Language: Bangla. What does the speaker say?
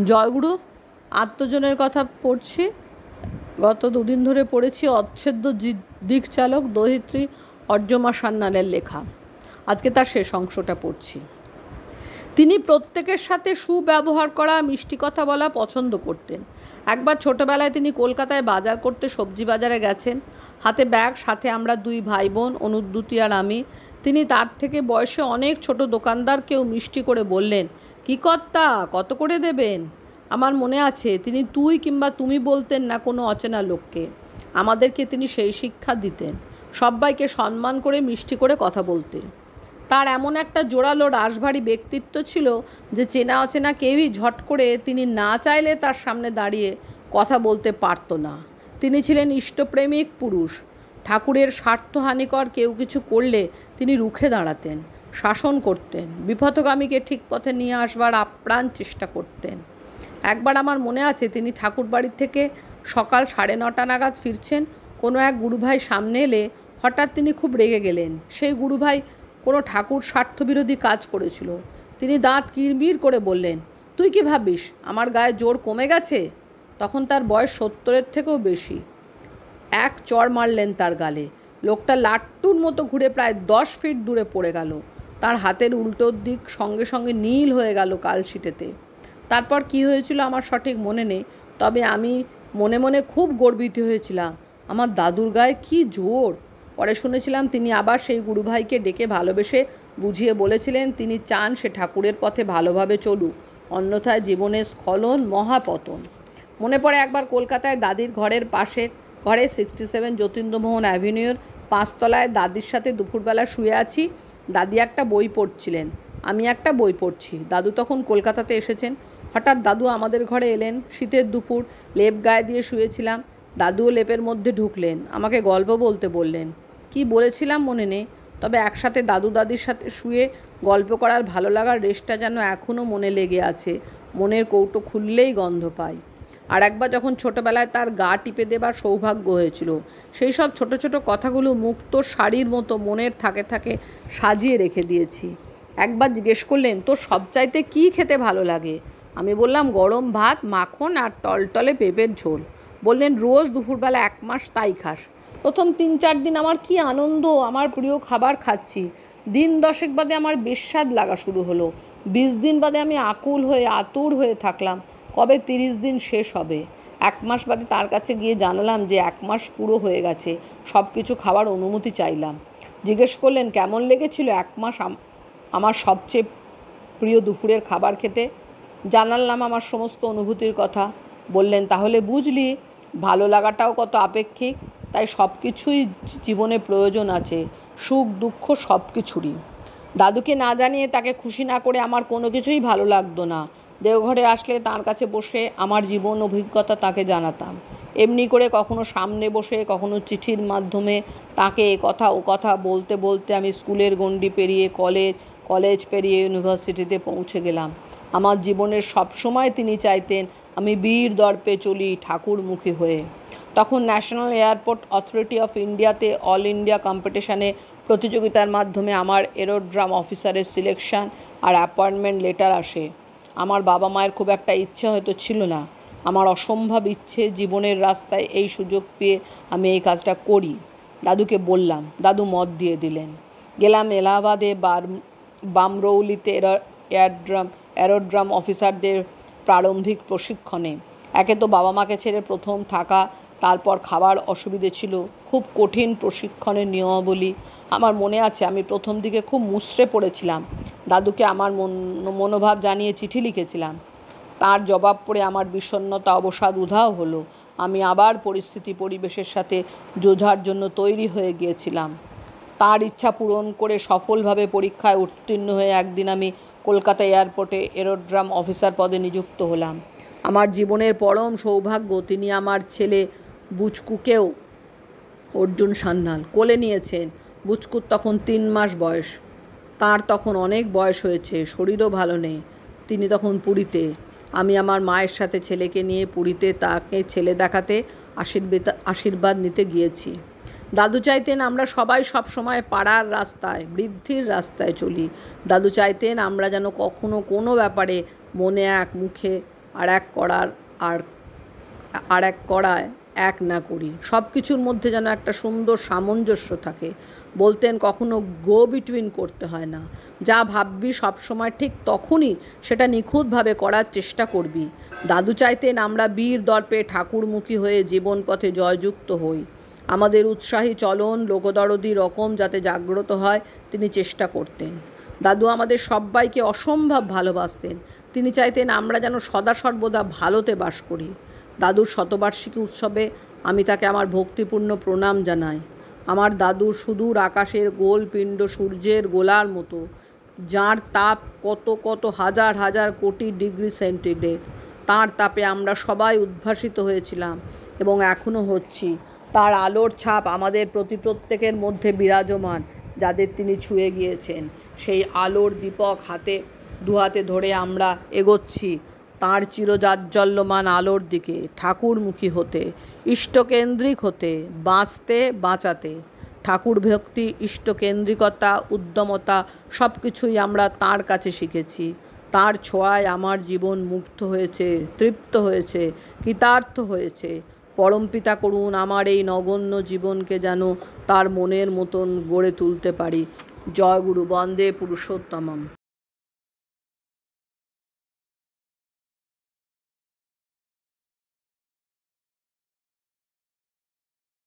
জয়গুরু, আত্মজনের কথা পড়ছি। গত দুদিন ধরে পড়েছি অচ্ছেদ্য দিকচালক দহিত্রী অর্যমা সান্যালের লেখা। আজকে তার শেষ অংশটা পড়ছি। তিনি প্রত্যেকের সাথে সুব্যবহার করা, মিষ্টি কথা বলা পছন্দ করতেন। একবার ছোটবেলায় তিনি কলকাতায় বাজার করতে সবজি বাজারে গেছেন। হাতে ব্যাগ, সাথে আমরা দুই ভাই বোন, অনুদ্যুতি আর আমি। তিনি তার থেকে বয়সে অনেক ছোট দোকানদারকেও মিষ্টি করে বললেন, "কি কর্তা, কত করে দেবেন?" আমার মনে আছে তিনি তুই কিংবা তুমি বলতেন না কোনো অচেনা লোককে। আমাদেরকে তিনি সেই শিক্ষা দিতেন, সব্বাইকে সম্মান করে মিষ্টি করে কথা বলতে। তার এমন একটা জোরালো রাশভারী ব্যক্তিত্ব ছিল যে চেনা অচেনা কেউই ঝট করে তিনি না চাইলে তার সামনে দাঁড়িয়ে কথা বলতে পারত না। তিনি ছিলেন ইষ্টপ্রেমিক পুরুষ। ঠাকুরের স্বার্থহানিকর কেউ কিছু করলে তিনি রুখে দাঁড়াতেন, শাসন করতেন, বিপথগামীকে ঠিক পথে নিয়ে আসবার আপ্রাণ চেষ্টা করতেন। একবার আমার মনে আছে তিনি ঠাকুর বাড়ির থেকে সকাল 9:30 নাগাদ ফিরছেন। কোনো এক গুরুভাই সামনে এলে হঠাৎ তিনি খুব রেগে গেলেন। সেই গুরুভাই কোনো ঠাকুর স্বার্থবিরোধী কাজ করেছিল। তিনি দাঁত কিরবির করে বললেন, "তুই কি ভাবিস আমার গায়ে জোর কমে গেছে?" তখন তার বয়স 70-এর থেকেও বেশি। এক চড় মারলেন তার গালে। লোকটা লাট্টুর মতো ঘুরে প্রায় 10 ফিট দূরে পড়ে গেল। তার হাতের উল্টোর দিক সঙ্গে সঙ্গে নীল হয়ে গেল কালশিটেতে। তারপর কি হয়েছিল আমার সঠিক মনে নেই, তবে আমি মনে মনে খুব গর্বিত হয়েছিলাম। আমার দাদুর গায়ে কী জোর! পরে শুনেছিলাম তিনি আবার সেই গুরুভাইকে ডেকে ভালোবেসে বুঝিয়ে বলেছিলেন তিনি চান সে ঠাকুরের পথে ভালোভাবে চলুক, অন্যথায় জীবনের স্খলন, মহাপতন। মনে পড়ে একবার কলকাতায় দাদির ঘরের পাশের ঘরে 67 যতীন্দ্রমোহন অ্যাভিনিউর 5 তলায় দাদির সাথে দুপুরবেলা শুয়ে আছি। দাদি একটা বই পড়ছিলেন, আমি একটা বই পড়ছি। দাদু তখন কলকাতাতে এসেছেন। হঠাৎ দাদু আমাদের ঘরে এলেন। শীতের দুপুর, লেপ গায়ে দিয়ে শুয়েছিলাম। দাদুও লেপের মধ্যে ঢুকলেন, আমাকে গল্প বলতে বললেন। কি বলেছিলাম মনে নেই, তবে একসাথে দাদু দাদির সাথে শুয়ে গল্প করার ভালো লাগার রেশটা যেন এখনও মনে লেগে আছে। মনের কৌটো খুললেই গন্ধ পাই। আর একবার যখন ছোটোবেলায় তার গা টিপে দেবার সৌভাগ্য হয়েছিল, সেই সব ছোটো ছোটো কথাগুলো মুক্ত শাড়ির মতো মনের থাকে থাকে সাজিয়ে রেখে দিয়েছি। একবার জিজ্ঞেস করলেন, "তোর সবচাইতে কী খেতে ভালো লাগে?" আমি বললাম, "গরম ভাত, মাখন আর টলটলে পেঁপের ঝোল।" বললেন, "রোজ দুপুরবেলা 1 মাস তাই খাস?" প্রথম 3-4 দিন আমার কি আনন্দ, আমার প্রিয় খাবার খাচ্ছি। দিন 10 বাদে আমার বিস্বাদ লাগা শুরু হলো। 20 দিন বাদে আমি আতুর হয়ে থাকলাম কবে 30 দিন শেষ হবে। 1 মাস বাদে তার কাছে গিয়ে জানালাম যে 1 মাস পুরো হয়ে গেছে, সব কিছু খাবার অনুমতি চাইলাম। জিজ্ঞেস করলেন কেমন লেগেছিল 1 মাস আমার সবচেয়ে প্রিয় দুপুরের খাবার খেতে। জানালাম আমার সমস্ত অনুভূতির কথা। বললেন, "তাহলে বুঝলি ভালো লাগাটাও কত আপেক্ষিক। তাই সব কিছুই জীবনে প্রয়োজন আছে, সুখ দুঃখ সব কিছুরই।" দাদুকে না জানিয়ে, তাকে খুশি না করে আমার কোনো কিছুই ভালো লাগতো না। দেওঘরে আসলে তাঁর কাছে বসে আমার জীবন অভিজ্ঞতা তাকে জানাতাম। এমনি করে কখনো সামনে বসে, কখনো চিঠির মাধ্যমে তাকে এ কথা ও কথা বলতে বলতে আমি স্কুলের গণ্ডি পেরিয়ে কলেজ পেরিয়ে ইউনিভার্সিটিতে পৌঁছে গেলাম। আমার জীবনের সব সময় তিনি চাইতেন আমি বীর দর্পে চলি ঠাকুরমুখী হয়ে। তখন ন্যাশনাল এয়ারপোর্ট অথরিটি অফ ইন্ডিয়াতে অল ইন্ডিয়া কম্পিটিশানে প্রতিযোগিতার মাধ্যমে আমার এরোড্রাম অফিসারের সিলেকশন আর অ্যাপয়েন্টমেন্ট লেটার আসে। আমার বাবা মায়ের খুব একটা ইচ্ছে হয়তো ছিল না। আমার অসম্ভব ইচ্ছে জীবনের রাস্তায় এই সুযোগ পেয়ে আমি এই কাজটা করি। দাদুকে বললাম, দাদু মত দিয়ে দিলেন। গেলাম এলাহাবাদে বামরৌলিতে এরোড্রাম অফিসারদের প্রারম্ভিক প্রশিক্ষণে। একে তো বাবা মাকে ছেড়ে প্রথম থাকা, তারপর খাবার অসুবিধে ছিল, খুব কঠিন প্রশিক্ষণের নিয়মাবলী। আমার মনে আছে আমি প্রথম দিকে খুব মুষড়ে পড়েছিলাম। দাদুকে আমার মনোভাব জানিয়ে চিঠি লিখেছিলাম। তার জবাব পড়ে আমার বিষণ্ণতা অবসাদ উধাও হলো। আমি আবার পরিবেশের সাথে যুঝার জন্য তৈরি হয়ে গিয়েছিলাম। তার ইচ্ছা পূরণ করে সফলভাবে পরীক্ষায় উত্তীর্ণ হয়ে একদিন আমি কলকাতা এয়ারপোর্টে এরোড্রাম অফিসার পদে নিযুক্ত হলাম। আমার জীবনের পরম সৌভাগ্য, তিনি আমার ছেলে বুচকুকেও, অর্জুন সান্যাল, কোলে নিয়েছেন। বুচকুর তখন 3 মাস বয়স। তার তখন অনেক বয়স হয়েছে, শরীরও ভালো নেই। তিনি তখন পুরীতে। আমি আমার মায়ের সাথে ছেলেকে নিয়ে পুরীতে তাকে ছেলে দেখাতে, আশীর্বাদ নিতে গিয়েছি। দাদু চাইতেন আমরা সবাই সব সময় পাড়ার রাস্তায়, বৃদ্ধির রাস্তায় চলি। দাদু চাইতেন আমরা যেন কখনো কোনো ব্যাপারে মনে এক মুখে আর এক করার আর এক করায় এক না করি, সব কিছুর মধ্যে যেন একটা সুন্দর সামঞ্জস্য থাকে। বলতেন কখনো গো বিটুইন করতে হয় না, যা ভাববি সবসময় ঠিক তখনই সেটা নিখুঁতভাবে করার চেষ্টা করবি। দাদু চাইতেন আমরা বীর দর্পে ঠাকুরমুখী হয়ে জীবন পথে জয়যুক্ত হই। আমাদের উৎসাহী চলন লোকদরদি রকম যাতে জাগ্রত হয় তিনি চেষ্টা করতেন। দাদু আমাদের সব্বাইকে অসম্ভব ভালোবাসতেন। তিনি চাইতেন আমরা যেন সদা সর্বদা ভালোতে বাস করি। দাদুর শতবার্ষিকী উৎসবে আমি তাকে আমার ভক্তিপূর্ণ প্রণাম জানাই। আমার দাদুর সুদূর আকাশের গোল পিণ্ড সূর্যের গোলার মতো, যার তাপ কত কত হাজার হাজার কোটি ডিগ্রি সেন্টিগ্রেড। তার তাপে আমরা সবাই উদ্ভাসিত হয়েছিলাম এবং এখনও হচ্ছি। তার আলোর ছাপ আমাদের প্রত্যেকের মধ্যে বিরাজমান, যাদের তিনি ছুঁয়ে গিয়েছেন। সেই আলোর দীপক দুহাতে ধরে আমরা এগোচ্ছি তাঁর চিরজাজ্জল্যমান আলোর দিকে, ঠাকুরমুখী হতে, ইষ্টকেন্দ্রিক হতে, বাঁচাতে। ঠাকুর ভক্তি, ইষ্টকেন্দ্রিকতা, উদ্যমতা সব কিছুই আমরা তাঁর কাছে শিখেছি। তাঁর ছোঁয়ায় আমার জীবন মুগ্ধ হয়েছে, তৃপ্ত হয়েছে, কৃতার্থ হয়েছে। পরমপিতা করুন আমার এই নগণ্য জীবনকে যেন তার মনের মতন গড়ে তুলতে পারি। জয় গুরু, বন্দে পুরুষোত্তমম।